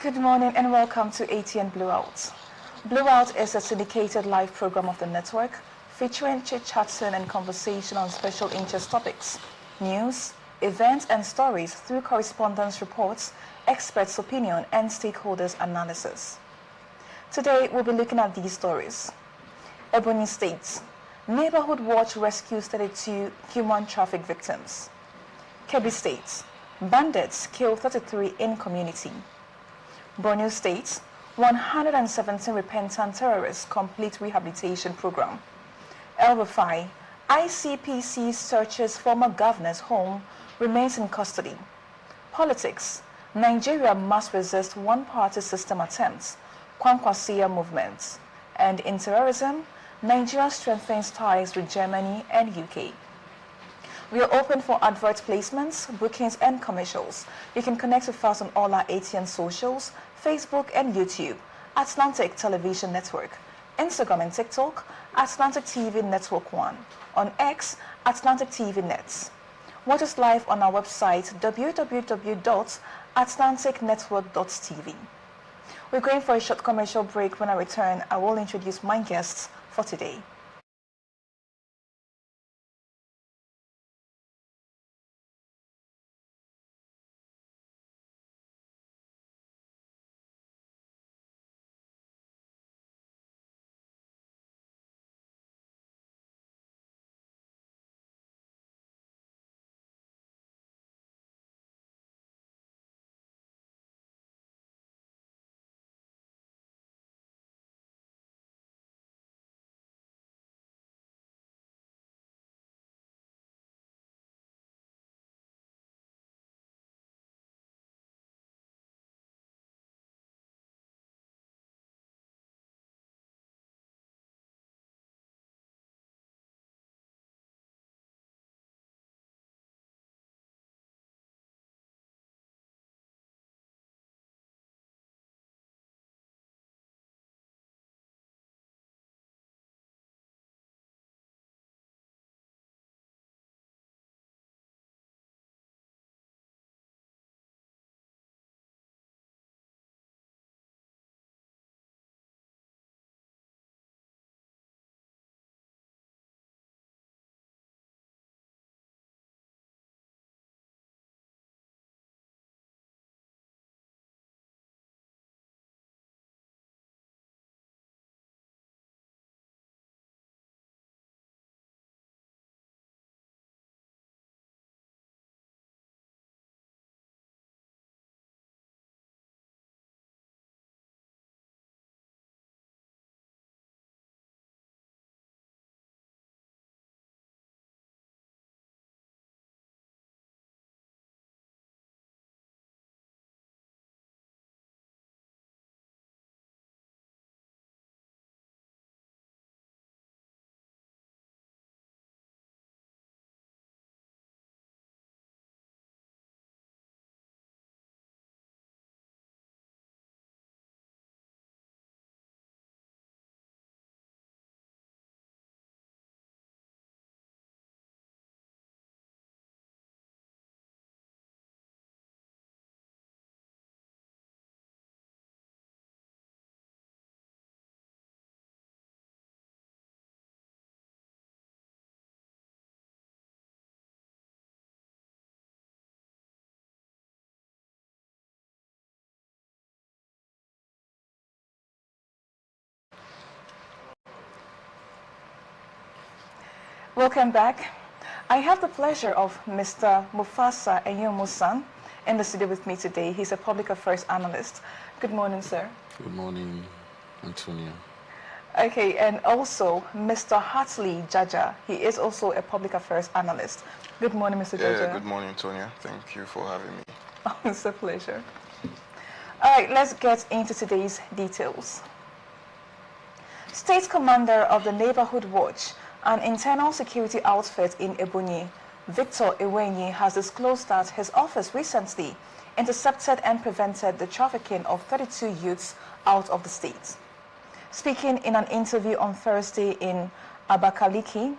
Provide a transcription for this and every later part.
Good morning and welcome to ATN Blowout. Blowout is a syndicated live program of the network featuring chit-chatting and conversation on special interest topics, news, events and stories through correspondence reports, experts' opinion and stakeholders' analysis. Today we'll be looking at these stories. Ebonyi State, Neighborhood Watch rescues 32 human traffic victims. Kebbi State, bandits kill 33 in community. Borno State, 117 repentant terrorists complete rehabilitation program. El-Rufai, ICPC searches former governor's home, remains in custody. Politics, Nigeria must resist one-party system attempts, Kwankwasiya movement. And in terrorism, Nigeria strengthens ties with Germany and UK. We are open for advert placements, bookings, and commercials. You can connect with us on all our ATN socials, Facebook and YouTube, Atlantic Television Network, Instagram and TikTok, Atlantic TV Network 1, on X, Atlantic TV Nets. Watch us live on our website, www.atlanticnetwork.tv. We're going for a short commercial break. When I return, I will introduce my guests for today. Welcome back. I have the pleasure of Mr. Mufasa Enyomusan in the studio with me today. He's a public affairs analyst. Good morning, sir. Good morning, Antonia. Okay, and also Mr. Hartley Jaja. He is also a public affairs analyst. Good morning, Mr. Jaja. Yeah, good morning, Antonia. Thank you for having me. Oh, it's a pleasure. All right, let's get into today's details. State Commander of the Neighborhood Watch, an internal security outfit in Ebonyi, Victor Ewenyi, has disclosed that his office recently intercepted and prevented the trafficking of 32 youths out of the state. Speaking in an interview on Thursday in Abakaliki,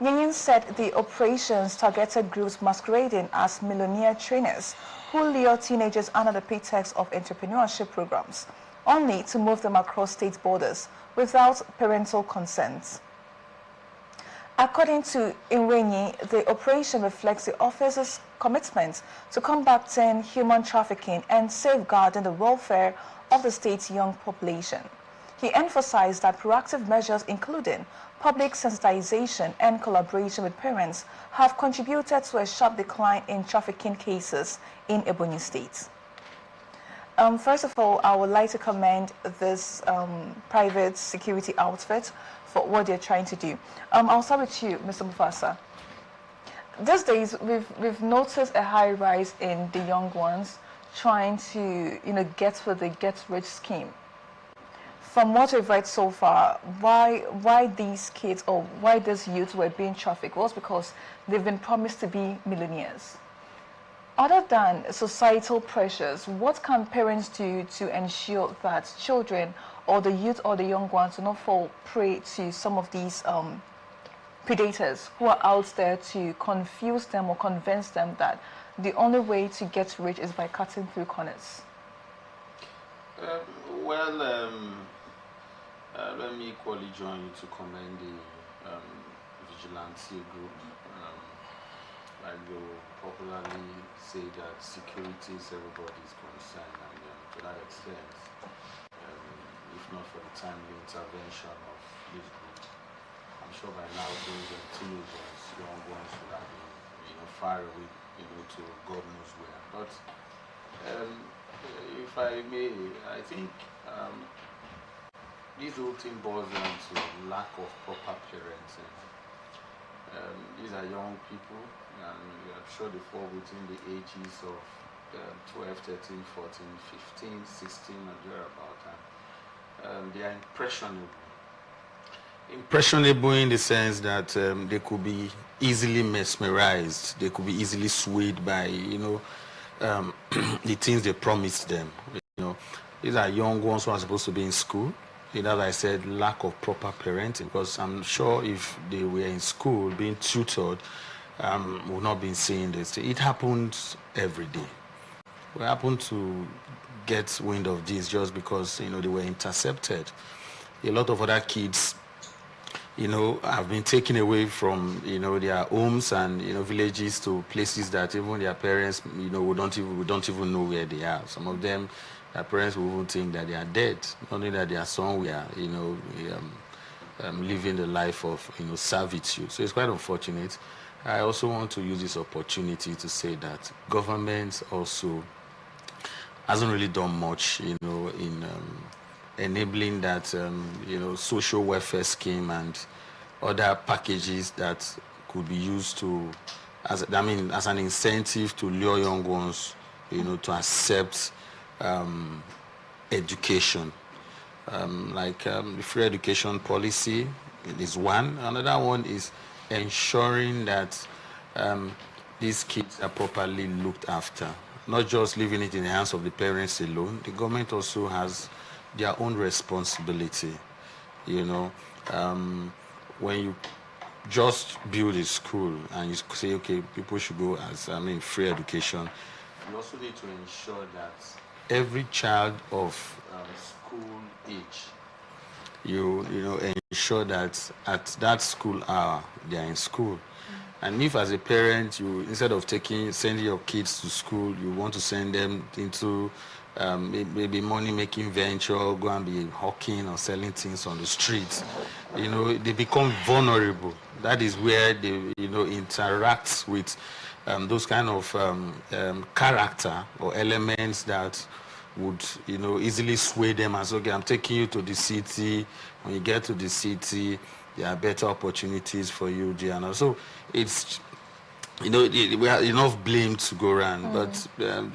Yin said the operations targeted groups masquerading as millionaire trainers who lure teenagers under the pretext of entrepreneurship programs, only to move them across state borders without parental consent. According to Inwenyi, the operation reflects the office's commitment to combating human trafficking and safeguarding the welfare of the state's young population. He emphasized that proactive measures, including public sensitization and collaboration with parents, have contributed to a sharp decline in trafficking cases in Ebonyi State. First of all, I would like to commend this private security outfit for what they're trying to do. I'll start with you, Mr. Mufasa. These days, we've noticed a high rise in the young ones trying to, get with the get-rich scheme. From what we've read so far, why these kids or why these youths were being trafficked was because they've been promised to be millionaires. Other than societal pressures, what can parents do to ensure that children or the youth or the young ones do not fall prey to some of these predators who are out there to confuse them or convince them that the only way to get rich is by cutting through corners? Let me equally join you to commend the vigilante group. Like they popularly say that security is everybody's concern, and to that extent, if not for the timely intervention of this group, I'm sure by now those teenagers, young ones would have been, far away, to God knows where. But if I may, I think this whole thing boils down to lack of proper parenting. These are young people, and I'm sure they fall within the ages of 12, 13, 14, 15, 16, and thereabout. They are impressionable. Impressionable in the sense that they could be easily mesmerized. They could be easily swayed by, the things they promised them. These are young ones who are supposed to be in school. As I said, lack of proper parenting, because I'm sure if they were in school being tutored, we would not be seeing this. It happens every day. We happen to get wind of this just because, they were intercepted. A lot of other kids, have been taken away from, their homes and, villages to places that even their parents, we don't even know where they are. Some of them, their parents will even think that they are dead, not only that they are somewhere, living the life of, servitude. So it's quite unfortunate. I also want to use this opportunity to say that government also hasn't really done much, in enabling that, social welfare scheme and other packages that could be used to, as an incentive to lure young ones, to accept education. The free education policy is one. Another one is ensuring that these kids are properly looked after, not just leaving it in the hands of the parents alone. The government also has their own responsibility. When you just build a school and you say, okay, people should go as free education, you also need to ensure that every child of school age, you ensure that at that school hour they are in school. And if as a parent, you instead of sending your kids to school, you want to send them into maybe money-making venture, go and be hawking or selling things on the streets, they become vulnerable. That is where they, interact with those kind of character or elements that would, easily sway them as, okay, I'm taking you to the city. When you get to the city, there are better opportunities for you, Gianna. So it's, we have enough blame to go around, but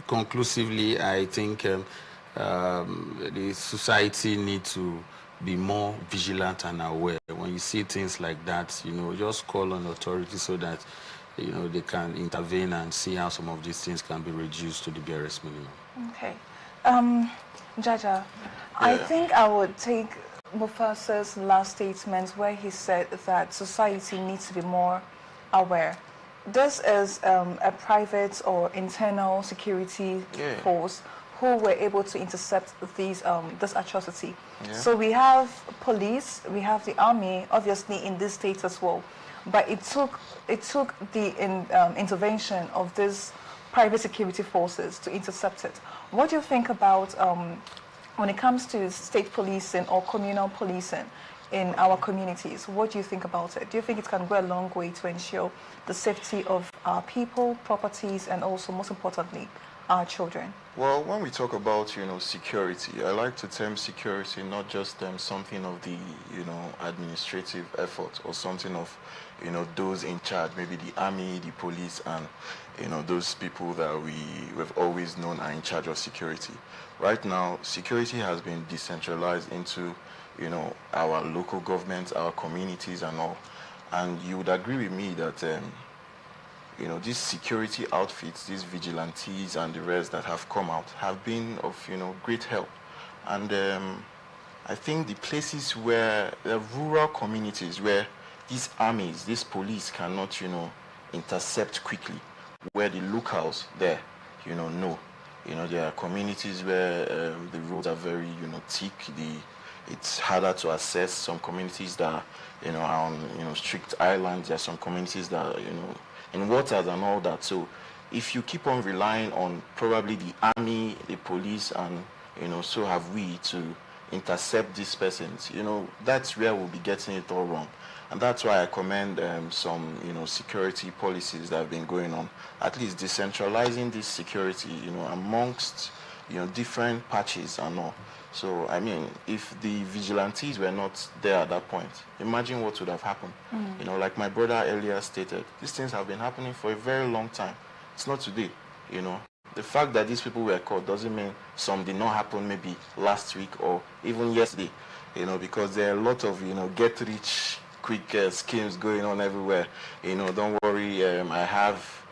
conclusively, I think the society needs to be more vigilant and aware. When you see things like that, just call on authorities so that, they can intervene and see how some of these things can be reduced to the barest minimum. Okay. Jaja, I think I would take Mufasa's last statement where he said that society needs to be more aware. This is a private or internal security force who were able to intercept this atrocity. Yeah. So we have police, we have the army, obviously in this state as well. But it took the intervention of these private security forces to intercept it. What do you think about when it comes to state policing or communal policing in our communities? What do you think about it? Do you think it can go a long way to ensure the safety of our people, properties, and also, most importantly, our children? Well, when we talk about, security, I like to term security not just something of the, administrative effort or something of, those in charge, maybe the army, the police, and, those people that we've always known are in charge of security. Right now, security has been decentralized into, our local governments, our communities, and all. And you would agree with me that these security outfits, these vigilantes and the rest that have come out have been of, great help. And I think the places where, the rural communities where these armies, these police cannot, intercept quickly, where the locals there, know. There are communities where the roads are very, thick, it's harder to access. Some communities that, are on, strict islands. There are some communities that, in waters and all that. So if you keep on relying on probably the army, the police, and, so have we to intercept these persons, that's where we'll be getting it all wrong. And that's why I commend some, security policies that have been going on, at least decentralizing this security, amongst, different patches and all. So, I mean, if the vigilantes were not there at that point, imagine what would have happened. Like my brother earlier stated, these things have been happening for a very long time. It's not today, The fact that these people were caught doesn't mean some did not happen maybe last week or even yesterday, because there are a lot of, get-rich-quick schemes going on everywhere. Don't worry, I have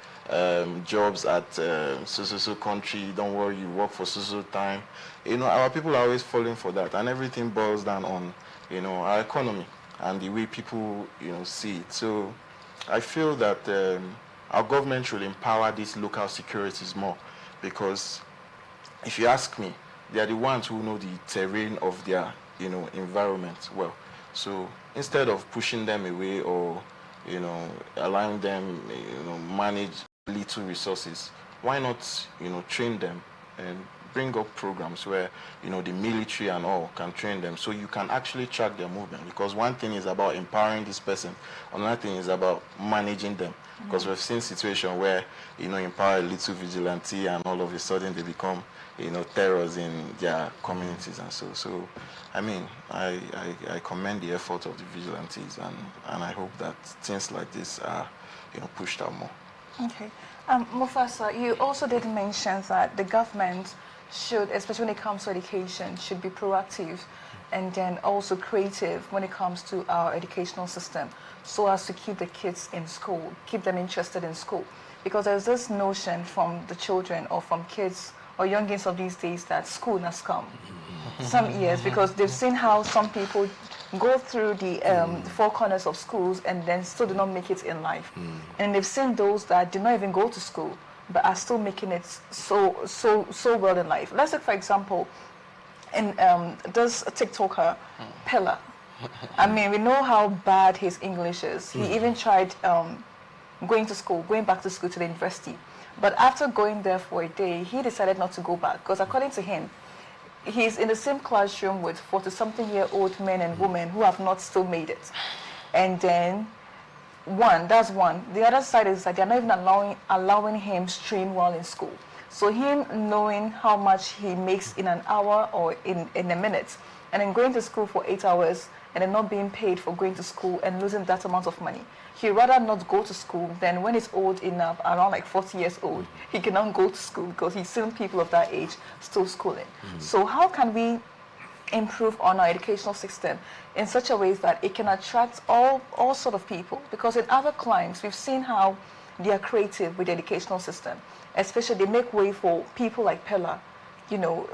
jobs at so country, don't worry, you work for so time. Our people are always falling for that, and everything boils down on, our economy and the way people, see it. So I feel that our government should empower these local securities more, because if you ask me, they are the ones who know the terrain of their, environment well. So instead of pushing them away or, allowing them, manage little resources, why not, train them and bring up programs where, the military and all can train them so you can actually track their movement. Because one thing is about empowering this person, another thing is about managing them. Because we've seen situations where, empower a little vigilante and all of a sudden they become, terrors in their communities and so. So, I mean, I commend the effort of the vigilantes and I hope that things like this are, pushed out more. Okay. Mufasa, you also did mention that the government should, especially when it comes to education, should be proactive and then also creative when it comes to our educational system so as to keep the kids in school, keep them interested in school. Because there's this notion from the children or from kids or youngins of these days that school has come some years because they've seen how some people go through the four corners of schools and then still do not make it in life. And they've seen those that did not even go to school but are still making it so well in life. Let's say, for example, in this TikToker, Pella. I mean, we know how bad his English is. He even tried going back to school to the university. But after going there for a day, he decided not to go back because according to him, he's in the same classroom with 40-something-year-old men and women who have not still made it. And then, that's one. The other side is that they're not even allowing him stream while in school. So him knowing how much he makes in an hour or in a minute, and then going to school for 8 hours and then not being paid for going to school and losing that amount of money. He'd rather not go to school than when he's old enough, around like 40 years old, he cannot go to school because he's seen people of that age still schooling. So how can we improve on our educational system in such a way that it can attract all sort of people? Because in other climes, we've seen how they are creative with the educational system. Especially they make way for people like Pella you know,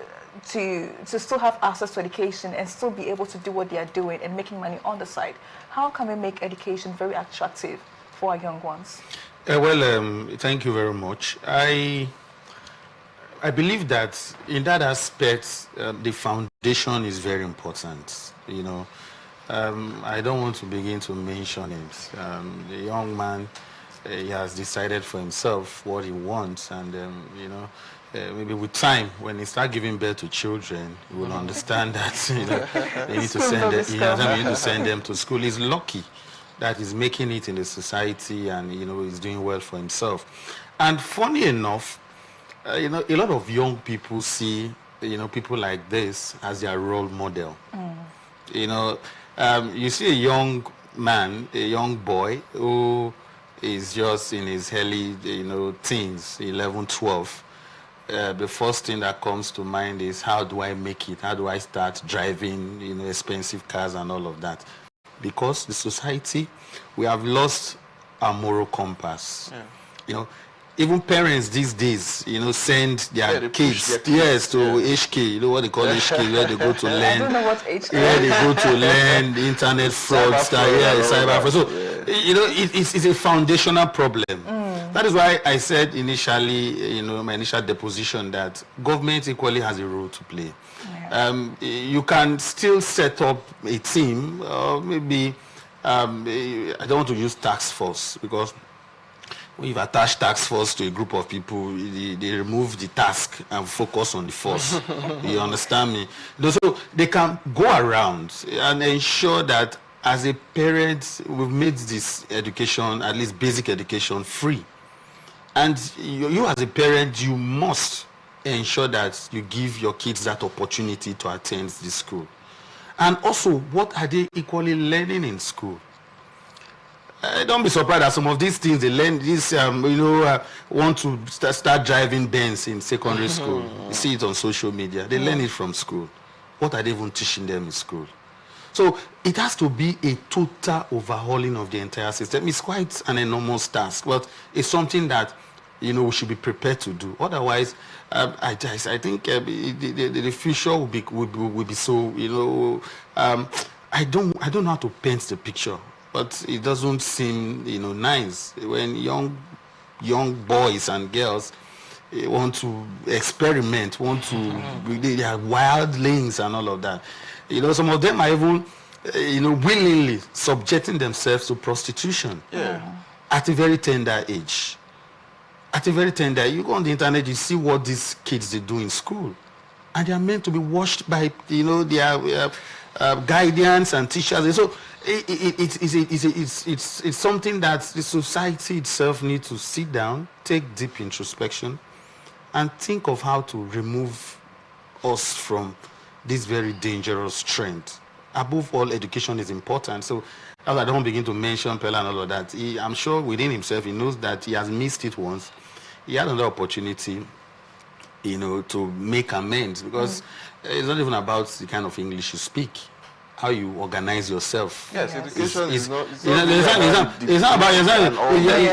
to still have access to education and still be able to do what they are doing and making money on the side? How can we make education very attractive for our young ones? Thank you very much. I believe that in that aspect, the foundation is very important. You know, I don't want to begin to mention it. The young man, he has decided for himself what he wants, and you know, maybe with time, when he starts giving birth to children, he will understand that you know they need to send them. They need to send them to school. He's lucky that he's making it in the society, and you know he's doing well for himself. And funny enough, you know, a lot of young people see, you know, people like this as their role model. You know, you see a young man, a young boy who is just in his early, you know, teens, 11, 12. The first thing that comes to mind is, how do I make it? How do I start driving, you know, expensive cars and all of that? Because the society, we have lost our moral compass. Yeah. You know, even parents these days, you know, send their kids, yes, to HK, you know what they call HK, where they go to learn. I don't know what HK. Yeah, they go to learn the internet fraud, cyber fraud. So, you know, it's a foundational problem. That is why I said initially, you know, my initial deposition, that government equally has a role to play. Yeah. You can still set up a team, or maybe, I don't want to use task force, because when you've attached task force to a group of people, they remove the task and focus on the force. You understand me? So they can go around and ensure that as a parent, we've made this education, at least basic education, free. And you as a parent, you must ensure that you give your kids that opportunity to attend the school. And also, what are they equally learning in school? Don't be surprised that some of these things they learn, this, you know, want to start driving Benz in secondary school. You see it on social media. They learn it from school. What are they even teaching them in school? So it has to be a total overhauling of the entire system. It's quite an enormous task, but it's something that, you know, we should be prepared to do. Otherwise, I think the future will be so, you know, I don't know how to paint the picture. But it doesn't seem, you know, nice when young boys and girls want to experiment, they have wild links and all of that. You know, some of them are even, you know, willingly subjecting themselves to prostitution at a very tender age. At a very tender, you go on the internet, you see what these kids they do in school, and they are meant to be watched by, you know, their guardians and teachers. So it's something that the society itself needs to sit down, take deep introspection, and think of how to remove us from this very dangerous trend. Above all, education is important. So as I don't begin to mention Pella and all of that, I'm sure within himself he knows that he has missed it once. He had another opportunity, you know, to make amends, because it's not even about the kind of English you speak, how you organize yourself. Yes, education is not about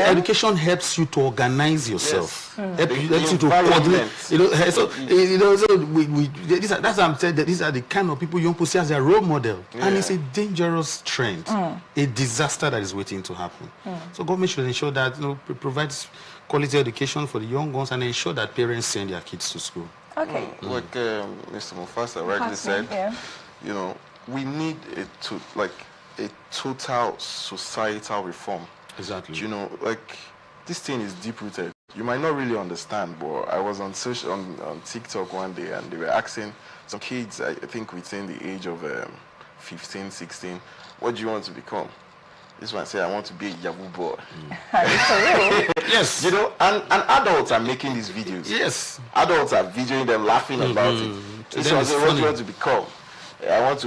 education helps you to organize yourself. Helps you to coordinate. You know, so that's what I'm saying, that these are the kind of people young people see as their role model, and it's a dangerous trend, a disaster that is waiting to happen. So government should ensure that, you know, provides quality education for the young ones and ensure that parents send their kids to school. Okay. Like Mr. Mufasa rightly said, you know, we need a total societal reform. Exactly. You know, like, this thing is deep rooted. You might not really understand, but I was on TikTok one day, and they were asking some kids, I think within the age of 15, 16, what do you want to become? This one said, I want to be a Yahoo boy. Yes. You know, and adults are making these videos. Yes. Adults are videoing them, laughing about it. This one said, what do you want to become? I want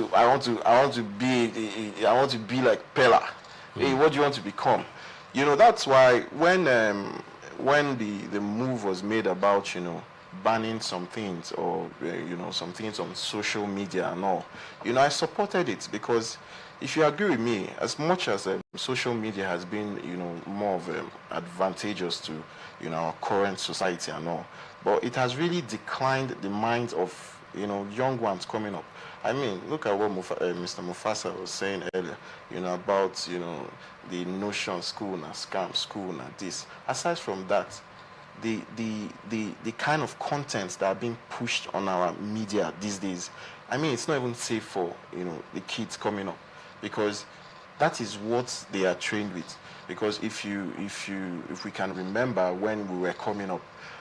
to be like Pella. Hey, what do you want to become? You know, that's why when the move was made about, you know, banning some things, or you know, some things on social media and all, you know, I supported it, because if you agree with me, as much as social media has been, more of advantageous to, our current society and all, but it has really declined the minds of, young ones coming up. I mean, look at what Mr. Mufasa was saying earlier, about, the notion school na scam, school na this. Aside from that, the kind of contents that are being pushed on our media these days, I mean, it's not even safe for, the kids coming up, because that is what they are trained with. Because if we can remember when we were coming up,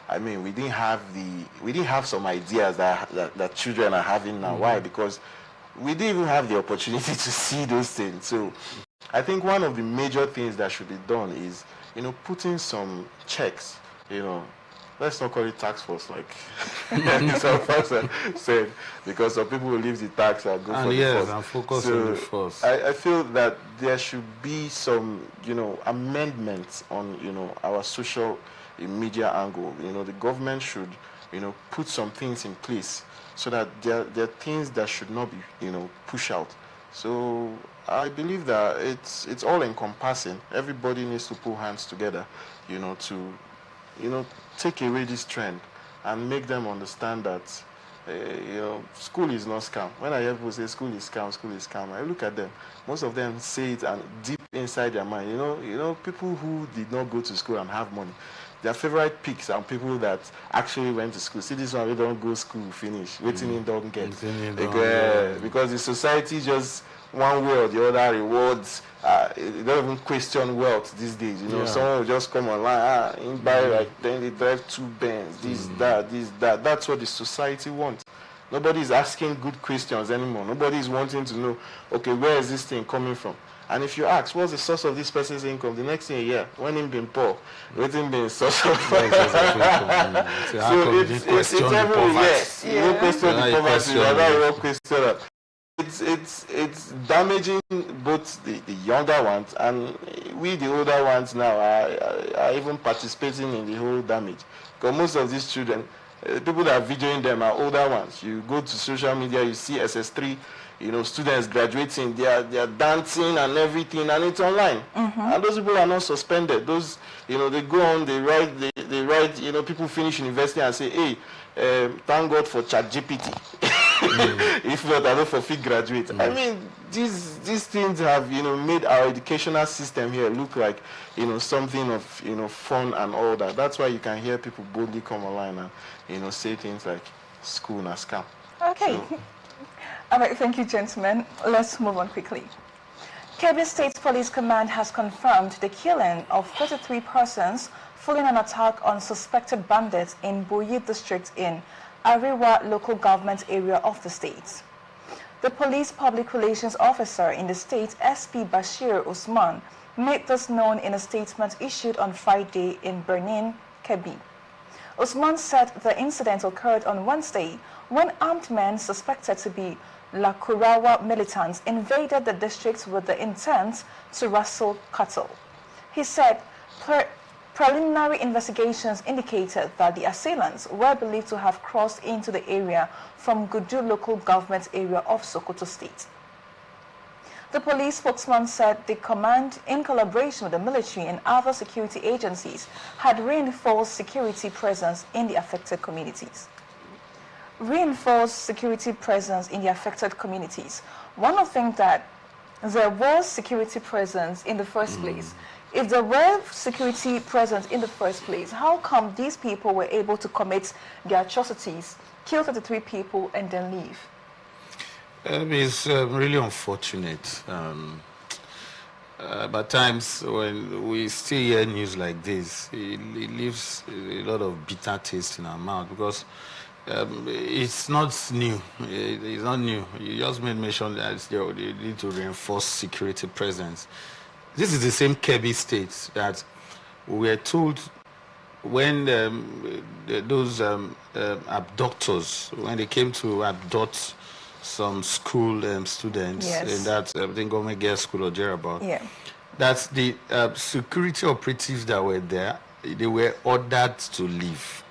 I mean, we didn't have some ideas that children are having now. Why? Because we didn't even have the opportunity to see those things. So I think one of the major things that should be done is, putting some checks, let's not call it tax force like Mr. Foster said, because some people will leave the tax and go for the force. And focus on the force. I feel that there should be some, amendments on, our social media angle. The government should, put some things in place so that there are things that should not be, pushed out. So I believe that it's all encompassing. Everybody needs to put hands together, to take away this trend and make them understand that, school is not scam. When I hear people say school is scam, I look at them. Most of them say it and deep inside their mind, people who did not go to school and have money, their favorite picks are people that actually went to school. See, this one, we don't go school, finish. Waiting in don't get. Because the society just one way or the other rewards. They don't even question wealth these days. Someone will just come online, buy like, then they drive 2 Benz, this, that. That's what the society wants. Nobody is asking good questions anymore. Nobody is wanting to know, okay, where is this thing coming from? And if you ask, what's the source of this person's income, the next thing you hear, when him being poor, when him being social. So it's everywhere. Yes, you don't question the poverty, you don't question that. It's damaging both the younger ones, and we the older ones now are even participating in the whole damage. Because most of these children, people that are videoing them are older ones. You go to social media, you see SS3, students graduating, they are dancing and everything, and it's online. And those people are not suspended. Those, they go on, they write, people finish university and say, hey, thank God for ChatGPT. If not, I don't forfeit graduate. I mean, these things have, made our educational system here look like, something of, fun and all that. That's why you can hear people boldly come online and, say things like school na scam. Okay. So, all right, thank you, gentlemen. Let's move on quickly. Kebbi State Police Command has confirmed the killing of 33 persons following an attack on suspected bandits in Boyi district in Ariwa local government area of the state. The police public relations officer in the state, SP Bashir Usman, made this known in a statement issued on Friday in Bernin, Kebbi. Usman said the incident occurred on Wednesday when armed men suspected to be Lakurawa militants invaded the district with the intent to rustle cattle. He said preliminary investigations indicated that the assailants were believed to have crossed into the area from Gudu local government area of Sokoto State. The police spokesman said the command, in collaboration with the military and other security agencies, had reinforced security presence in the affected communities. Reinforced security presence in the affected communities. One of the things that there was security presence in the first place. If there were security presence in the first place, how come these people were able to commit their atrocities, kill 33 people, and then leave? It's really unfortunate. But times when we still hear news like this, it leaves a lot of bitter taste in our mouth, because it's not new. It's not new. You just made mention that they need to reinforce security presence. This is the same Kebbi state that we were told when those abductors, when they came to abduct some school students in that government girls school or thereabout, that the security operatives that were there, they were ordered to leave.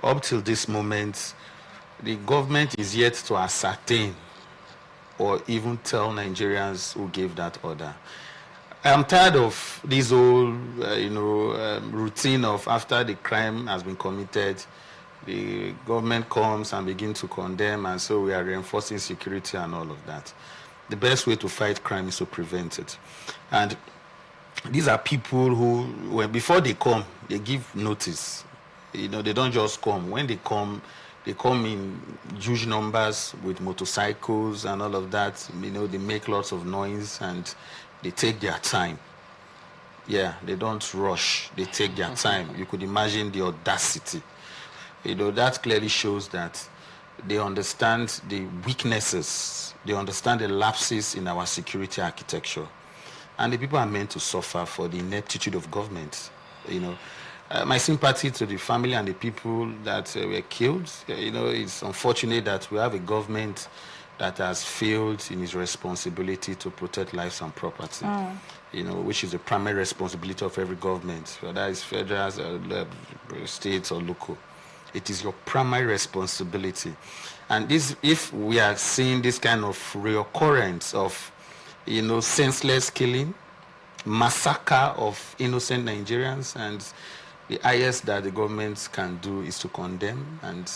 Up till this moment, the government is yet to ascertain or even tell Nigerians who gave that order. I'm tired of this whole, routine of after the crime has been committed, the government comes and begins to condemn, and so we are reinforcing security and all of that. The best way to fight crime is to prevent it. And these are people who, before they come, they give notice. They don't just come. When they come in huge numbers with motorcycles and all of that. They make lots of noise and they take their time. Yeah, they don't rush. They take their time. You could imagine the audacity. That clearly shows that they understand the weaknesses. They understand the lapses in our security architecture. And the people are meant to suffer for the ineptitude of government. My sympathy to the family and the people that were killed. It's unfortunate that we have a government that has failed in its responsibility to protect lives and property, which is the primary responsibility of every government, whether it's federal, state, or local. It is your primary responsibility. And if we are seeing this kind of reoccurrence of, senseless killing, massacre of innocent Nigerians, and the highest that the government can do is to condemn, and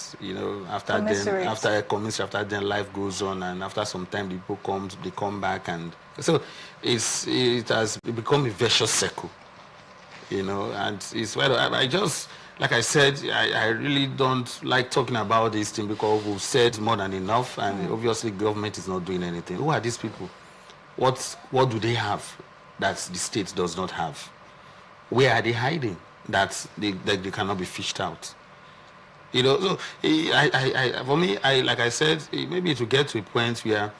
after then life goes on, and after some time they come back, and so it has become a vicious circle, and it's why I just, like I said, I really don't like talking about this thing because we've said more than enough, and obviously government is not doing anything. Who are these people? What do they have that the state does not have? Where are they hiding that they cannot be fished out? So for me, like I said, maybe to get to a point where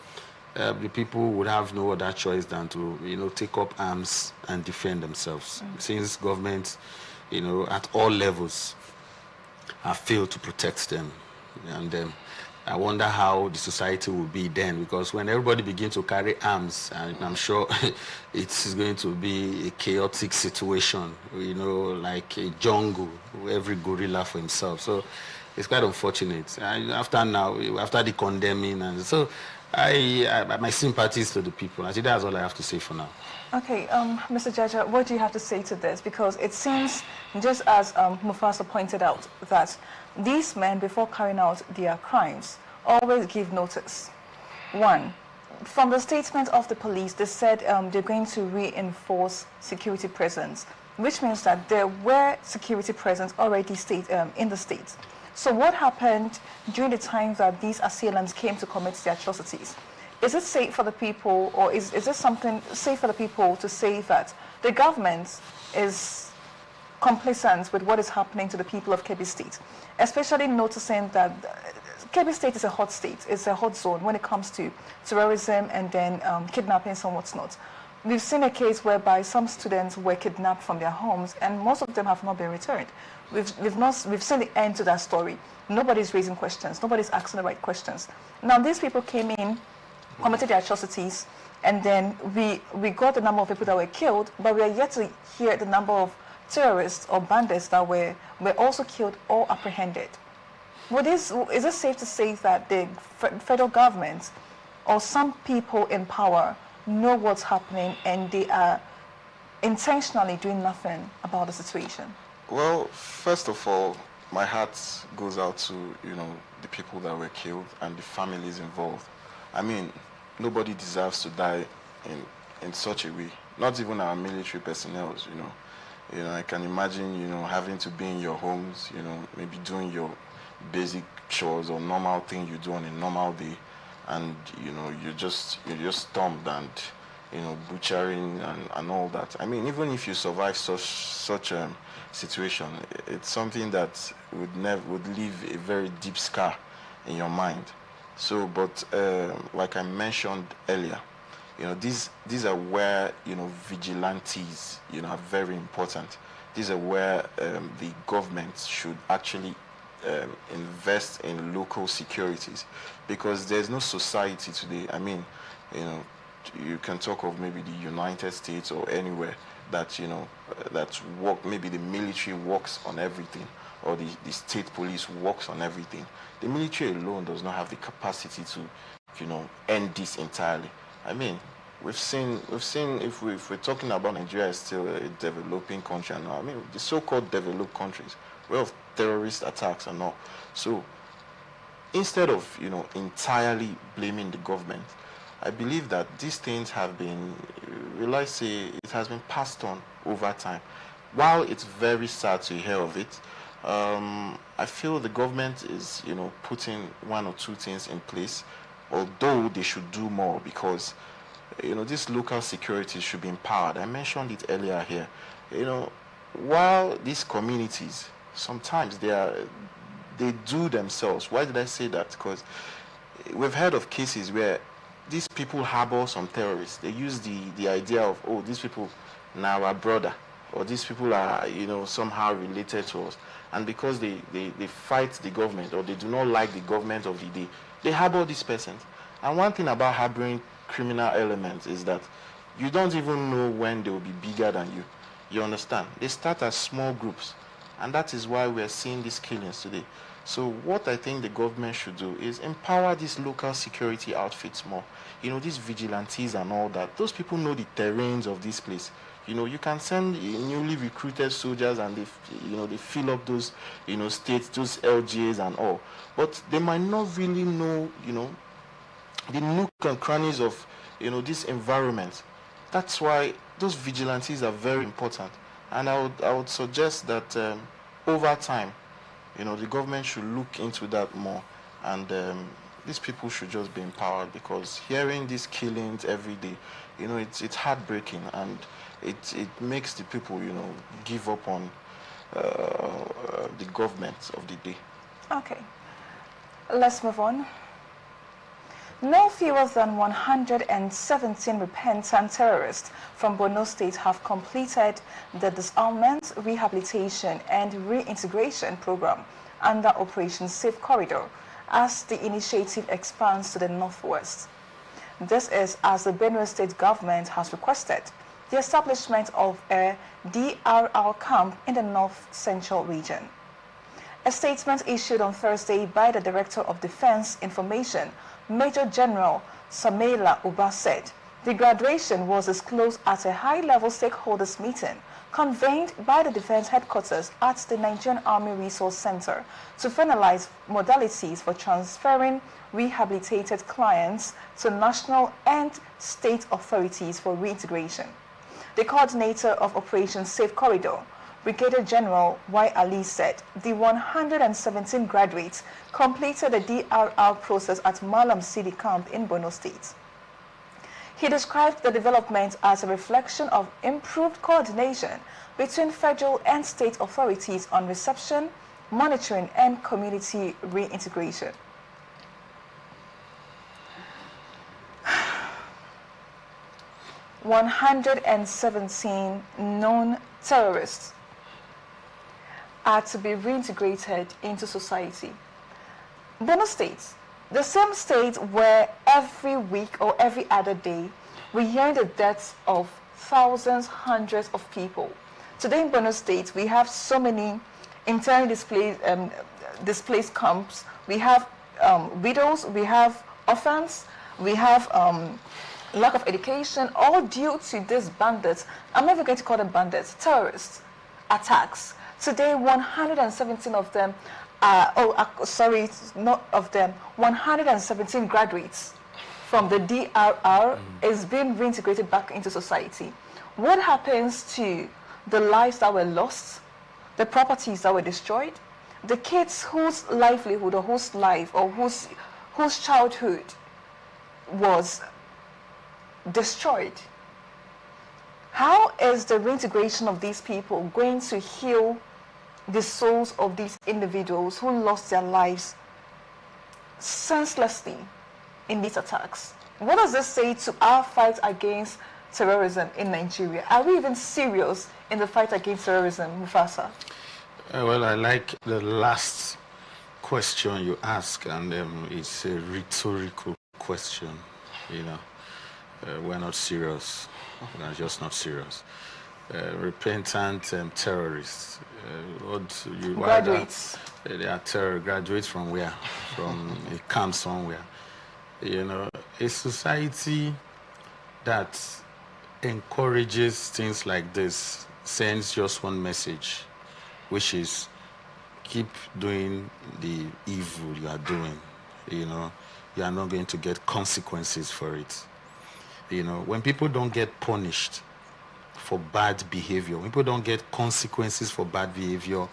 the people would have no other choice than to take up arms and defend themselves, since government at all levels have failed to protect them. And I wonder how the society will be then, because when everybody begins to carry arms, and I'm sure it is going to be a chaotic situation, like a jungle, every gorilla for himself. So it's quite unfortunate. After the condemning, and so my sympathies to the people. I think that's all I have to say for now. Okay, Mr. Jaja, what do you have to say to this? Because it seems, just as Mufasa pointed out, that these men, before carrying out their crimes, always give notice. One, from the statement of the police, they said they're going to reinforce security presence, which means that there were security presence already in the state. So what happened during the time that these assailants came to commit their atrocities? Is it safe for the people, or is there something safe for the people to say that the government is complacent with what is happening to the people of Kebbi State, especially noticing that Kebbi State is a hot state, it's a hot zone when it comes to terrorism and then kidnappings and what's not. We've seen a case whereby some students were kidnapped from their homes and most of them have not been returned. We've seen the end to that story. Nobody's raising questions, nobody's asking the right questions. Now these people came in, committed their atrocities, and then we got the number of people that were killed, but we are yet to hear the number of terrorists or bandits that were also killed or apprehended. Is it safe to say that the federal government or some people in power know what's happening and they are intentionally doing nothing about the situation? Well, first of all, my heart goes out to the people that were killed and the families involved. I mean, nobody deserves to die in such a way. Not even our military personnel, I can imagine, having to be in your homes, maybe doing your basic chores or normal thing you do on a normal day, and you're just stumped and butchering and all that. I mean, even if you survive such situation, it's something that would leave a very deep scar in your mind. So, but like I mentioned earlier, these are where vigilantes are very important. These are where the government should actually invest in local securities, because there's no society today. I mean, you can talk of maybe the United States or anywhere that that work. Maybe the military works on everything, or the state police works on everything. The military alone does not have the capacity to end this entirely. I mean, we've seen if we're talking about Nigeria is still a developing country now. I mean, the so-called developed countries, we have terrorist attacks and all. So instead of entirely blaming the government, I believe that these things have been, it has been passed on over time. While it's very sad to hear of it, I feel the government is, putting one or two things in place, although they should do more because, this local security should be empowered. I mentioned it earlier here. While these communities, sometimes they do themselves. Why did I say that? Because we've heard of cases where these people harbor some terrorists. They use the idea of, oh, these people now are brother, or these people are, somehow related to us. And because they fight the government, or they do not like the government of the day, they harbor these persons. And one thing about harboring criminal elements is that you don't even know when they will be bigger than you. You understand? They start as small groups. And that is why we are seeing these killings today. So what I think the government should do is empower these local security outfits more. These vigilantes and all that. Those people know the terrains of this place. You can send newly recruited soldiers and they fill up those, states, those LGAs and all. But they might not really know, the nook and crannies of, this environment. That's why those vigilantes are very important. And I would suggest that over time, the government should look into that more, and these people should just be empowered, because hearing these killings every day, it's heartbreaking, and it makes the people, give up on the government of the day. Okay, let's move on. No fewer than 117 repentant terrorists from Borno State have completed the disarmament, rehabilitation, and reintegration program under Operation Safe Corridor as the initiative expands to the northwest. This is as the Benue State government has requested the establishment of a DRR camp in the north central region. A statement issued on Thursday by the Director of Defense Information, Major General Samela Uba, said the graduation was disclosed at a high-level stakeholders meeting convened by the Defense Headquarters at the Nigerian Army Resource Center to finalize modalities for transferring rehabilitated clients to national and state authorities for reintegration. The coordinator of Operation Safe Corridor, Brigadier General Y. Ali, said the 117 graduates completed the DRR process at Malam City Camp in Borno State. He described the development as a reflection of improved coordination between federal and state authorities on reception, monitoring, and community reintegration. "117 known terrorists are to be reintegrated into society." Borno State, the same state where every week or every other day we hear the deaths of thousands, hundreds of people. Today in Borno State, we have so many internally displaced camps. We have widows, we have orphans, we have lack of education, all due to these bandits. I'm never going to call them bandits, terrorist attacks. Today, 117 of them, not of them, 117 graduates from the DRR is being reintegrated back into society. What happens to the lives that were lost, the properties that were destroyed, the kids whose livelihood or whose life or whose childhood was destroyed? How is the reintegration of these people going to heal the souls of these individuals who lost their lives senselessly in these attacks? What does this say to our fight against terrorism in Nigeria? Are we even serious in the fight against terrorism, Mufasa? Well, I like the last question you ask, and it's a rhetorical question. We're not serious. We're just not serious. Repentant terrorists. Graduates. They are graduates from where? From a camp somewhere. You know, a society that encourages things like this sends just one message, which is keep doing the evil you are doing. You know, you are not going to get consequences for it. You know, when people don't get punished for bad behavior, when people don't get consequences for bad behavior,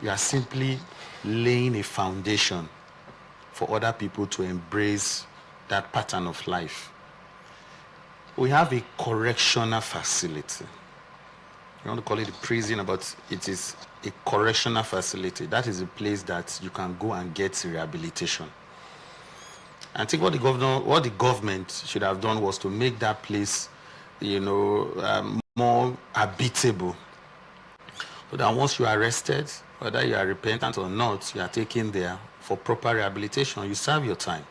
you are simply laying a foundation for other people to embrace that pattern of life. We have a correctional facility. You want to call it a prison, but it is a correctional facility. That is a place that you can go and get rehabilitation. I think what the government should have done was to make that place, more habitable. So that once you are arrested, whether you are repentant or not, you are taken there for proper rehabilitation. You serve your time.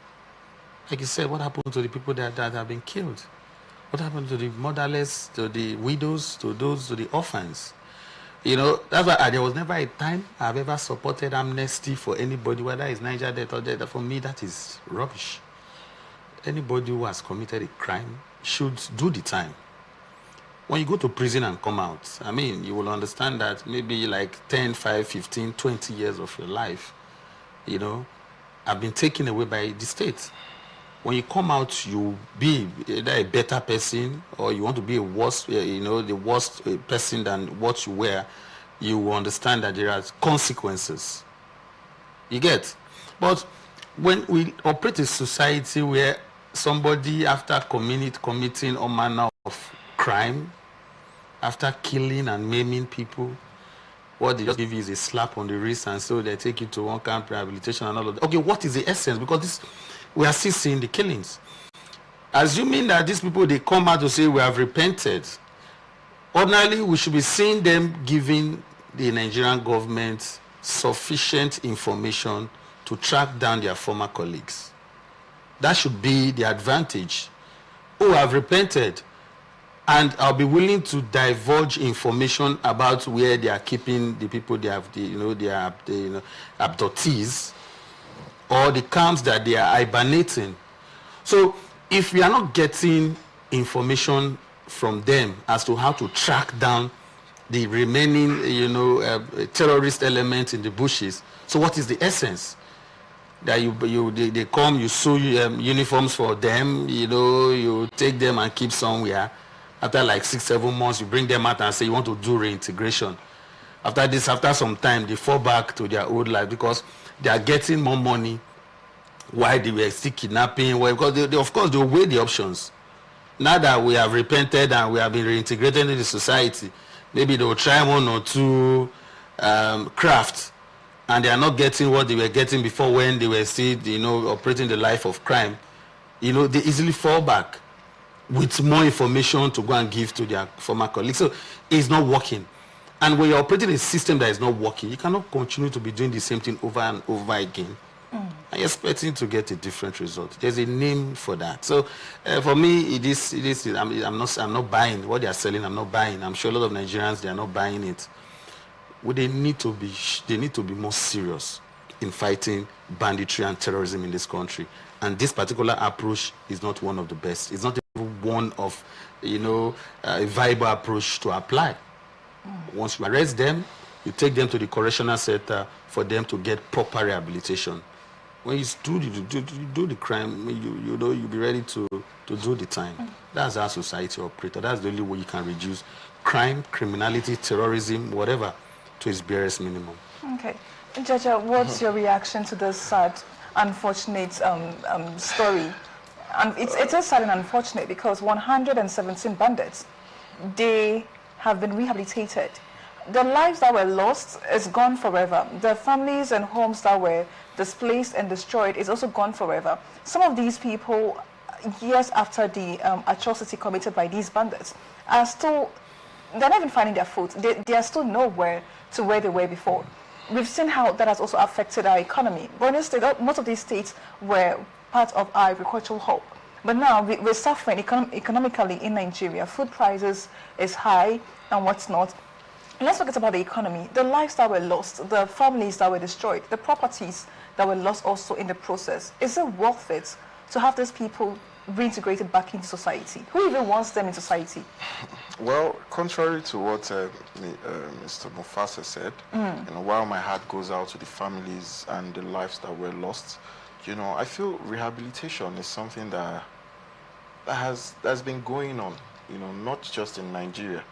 Like you said, what happened to the people that have been killed? What happened to the motherless, to the widows, to the orphans? You know, that's why there was never a time I've ever supported amnesty for anybody, whether it's Niger death or death. For me, that is rubbish. Anybody who has committed a crime should do the time. When you go to prison and come out, I mean, you will understand that maybe like 10, 5, 15, 20 years of your life, have been taken away by the state. When you come out, you be either a better person or you want to be the worst person than what you were. You will understand that there are consequences. You get? But when we operate a society where somebody, after committing all manner of crime, after killing and maiming people, what they just give you is a slap on the wrist, and so they take you to one camp rehabilitation and all of that. Okay, what is the essence? Because we are still seeing the killings. Assuming that these people, they come out to say we have repented, ordinarily we should be seeing them giving the Nigerian government sufficient information to track down their former colleagues. That should be the advantage. Oh, I've repented, and I'll be willing to divulge information about where they are keeping the people they have, the abductees, or the camps that they are hibernating. So if we are not getting information from them as to how to track down the remaining, terrorist elements in the bushes, so what is the essence? That they come, you sew uniforms for them, you take them and keep somewhere. After like 6-7 months, you bring them out and say you want to do reintegration. After some time, they fall back to their old life because they are getting more money while they were still kidnapping. Well, because they of course, they weigh the options. Now that we have repented and we have been reintegrated into the society, maybe they will try one or two crafts, and they are not getting what they were getting before when they were still, operating the life of crime. They easily fall back with more information to go and give to their former colleagues. So it's not working. And when you're operating a system that is not working, you cannot continue to be doing the same thing over and over again. I'm expecting to get a different result. There's a name for that. So for me, I'm not buying what they are selling. I'm not buying. I'm sure a lot of Nigerians, they are not buying it. They need to be more serious in fighting banditry and terrorism in this country. And this particular approach is not one of the best. It's not even one of, a viable approach to apply. Once you arrest them, you take them to the correctional center for them to get proper rehabilitation. When you do the crime, you'll be ready to do the time. That's how society operates. That's the only way you can reduce crime, criminality, terrorism, whatever, to its barest minimum. Okay. Jaja, what's your reaction to this sad, unfortunate story? It is sad and unfortunate because 117 bandits, they have been rehabilitated. The lives that were lost is gone forever. The families and homes that were displaced and destroyed is also gone forever. Some of these people, years after the atrocity committed by these bandits, are still, they're not even finding their food. They are still nowhere to where they were before. We've seen how that has also affected our economy. Borno State, most of these states were part of our agricultural hub. But now we're suffering economically in Nigeria. Food prices is high and what's not. Let's forget about the economy. The lives that were lost, the families that were destroyed, the properties that were lost also in the process. Is it worth it to have these people reintegrated back into society? Who even wants them in society? Well, contrary to what Mr. Mufasa said, while my heart goes out to the families and the lives that were lost, I feel rehabilitation is something that's been going on, not just in Nigeria.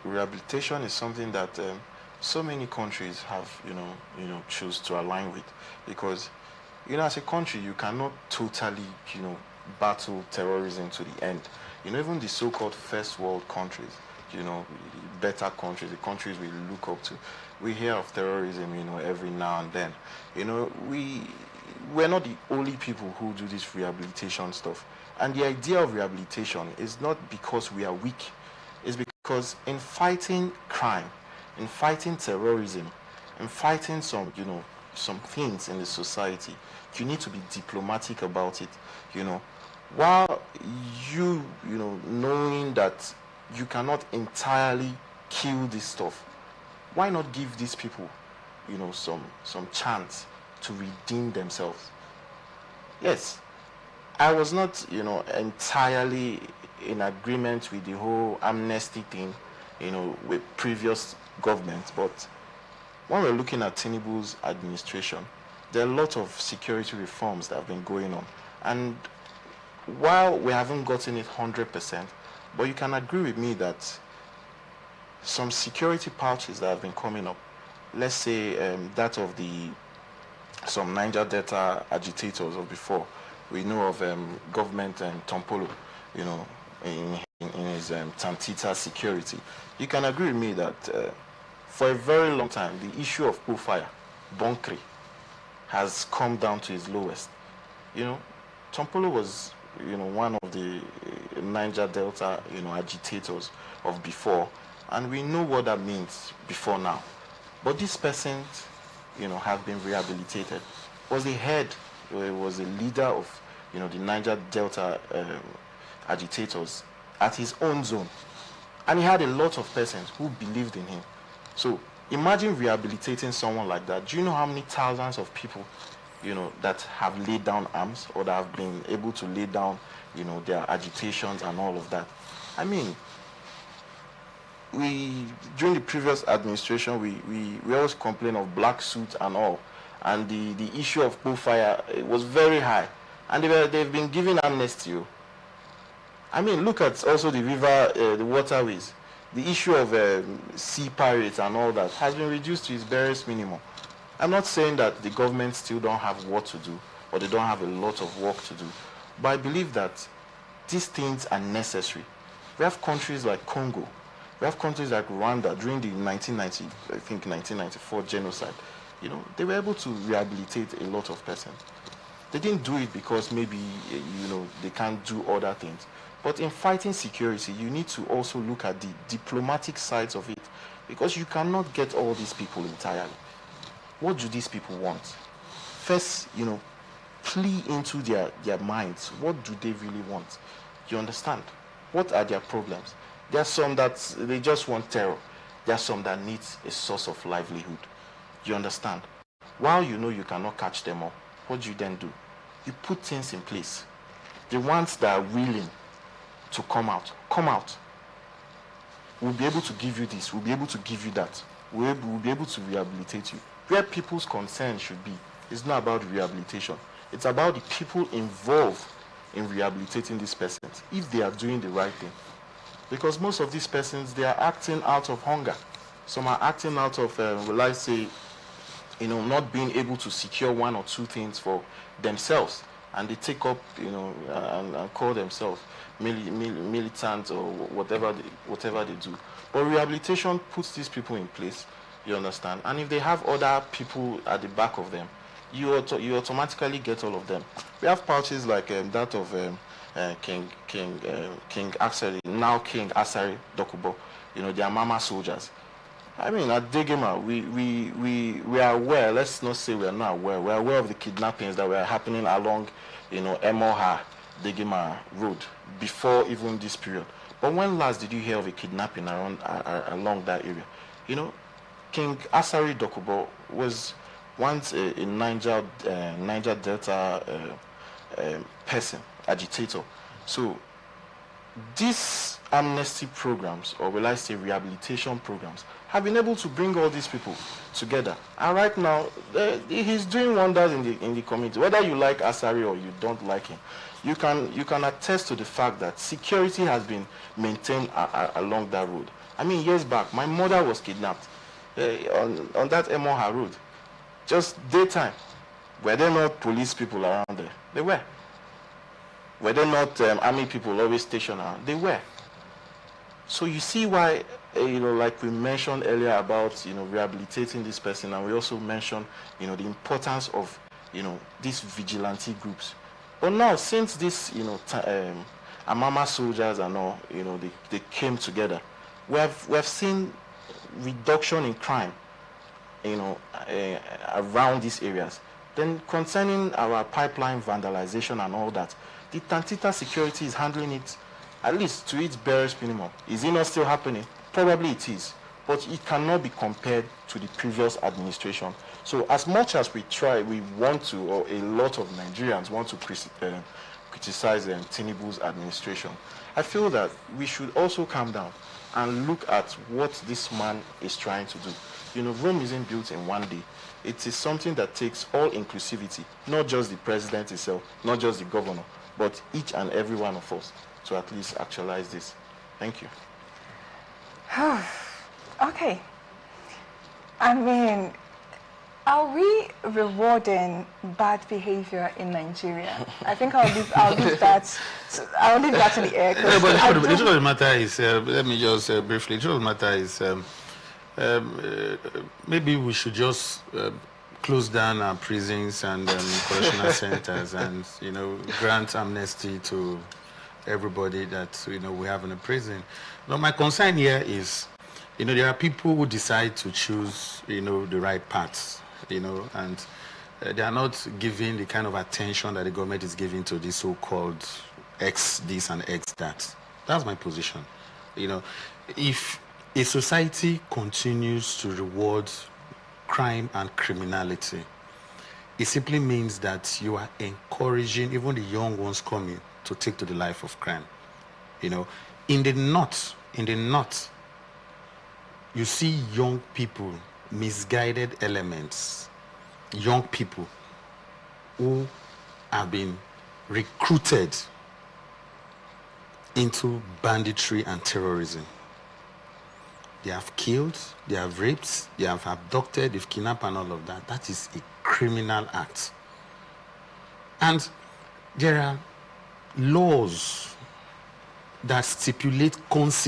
Rehabilitation is something that so many countries have, choose to align with, because, as a country, you cannot totally, battle terrorism to the end. Even the so-called first world countries, better countries, the countries we look up to, we hear of terrorism, every now and then. We're not the only people who do this rehabilitation stuff. And the idea of rehabilitation is not because we are weak. It's because in fighting crime, in fighting terrorism, in fighting some things in the society, you need to be diplomatic about it, While knowing that you cannot entirely kill this stuff, why not give these people, some chance to redeem themselves? Yes, I was not, entirely in agreement with the whole amnesty thing, with previous governments, but when we're looking at Tinubu's administration, there are a lot of security reforms that have been going on. And while we haven't gotten it 100%, but you can agree with me that some security pouches that have been coming up, let's say that of some Niger Delta agitators of before, we know of government and Tompolo, in his Tantita security. You can agree with me that for a very long time, the issue of fire, Bonkri, has come down to its lowest. Tompolo was, one of the Niger Delta, agitators of before, and we know what that means before now. But this person, have been rehabilitated. Was the head, was a leader of, the Niger Delta agitators at his own zone, and he had a lot of persons who believed in him. So imagine rehabilitating someone like that. Do you know how many thousands of people, that have laid down arms or that have been able to lay down, their agitations and all of that? I mean, during the previous administration, we always complain of black suits and all, and the issue of fire was very high, and they've been giving amnesty. I mean, look at also the river, the waterways. The issue of sea pirates and all that has been reduced to its barest minimum. I'm not saying that the government still don't have what to do, or they don't have a lot of work to do, but I believe that these things are necessary. We have countries like Congo, we have countries like Rwanda during the 1994 genocide. They were able to rehabilitate a lot of persons. They didn't do it because maybe, they can't do other things. But in fighting security, you need to also look at the diplomatic sides of it, because you cannot get all these people entirely. What do these people want? First, plea into their minds. What do they really want? You understand? What are their problems? There are some that they just want terror. There are some that need a source of livelihood. You understand? While you cannot catch them all, what do you then do? You put things in place. The ones that are willing to come out. We'll be able to give you this. We'll be able to give you that. We'll be able to rehabilitate you. Where people's concern should be, it's not about rehabilitation. It's about the people involved in rehabilitating these persons, if they are doing the right thing. Because most of these persons, they are acting out of hunger. Some are acting out of, not being able to secure one or two things for themselves. And they take up, and call themselves militants or whatever they do. But rehabilitation puts these people in place, you understand? And if they have other people at the back of them, you automatically get all of them. We have pouches like that of King Asari, now King Asari Dokubo. They are mama soldiers. I mean, at Degema, we are aware. Let's not say we are not aware. We are aware of the kidnappings that were happening along, Emoha, Degema Road before even this period. But when last did you hear of a kidnapping along that area? King Asari Dokubo was once a Niger Delta person, agitator. So these amnesty programs, or will I say rehabilitation programs, have been able to bring all these people together. And right now, he's doing wonders in the community. Whether you like Asari or you don't like him, you can attest to the fact that security has been maintained along that road. I mean, years back, my mother was kidnapped on that Emoha road, just daytime. Were there not police people around there? They were. Were there not army people always stationed around? They were. So you see why, like we mentioned earlier about, rehabilitating this person, and we also mentioned, the importance of, these vigilante groups. But now, since this, Amama soldiers and all, they came together, we have seen reduction in crime, around these areas. Then concerning our pipeline vandalization and all that, the Tantita security is handling it, at least to its barest minimum. Is it not still happening? Probably it is, but it cannot be compared to the previous administration. So as much as we want to, or a lot of Nigerians want to criticize Tinubu's administration, I feel that we should also calm down and look at what this man is trying to do. Rome isn't built in one day. It is something that takes all inclusivity, not just the president himself, not just the governor, but each and every one of us to at least actualize this. Thank you. Okay. I mean, are we rewarding bad behavior in Nigeria? I think I'll leave that in the air. Yeah, but the truth of the matter is, let me just briefly, the truth of the matter is, maybe we should just close down our prisons and correctional centers and, grant amnesty to everybody that, we have in a prison. Now, my concern here is, there are people who decide to choose, the right paths, and they are not giving the kind of attention that the government is giving to this so-called X this and X that. That's my position. If a society continues to reward crime and criminality, it simply means that you are encouraging even the young ones coming to take to the life of crime. In the north, you see young people, misguided elements, young people who have been recruited into banditry and terrorism. They have killed, they have raped, they have abducted, they've kidnapped and all of that. That is a criminal act. And there are laws that stipulate consequences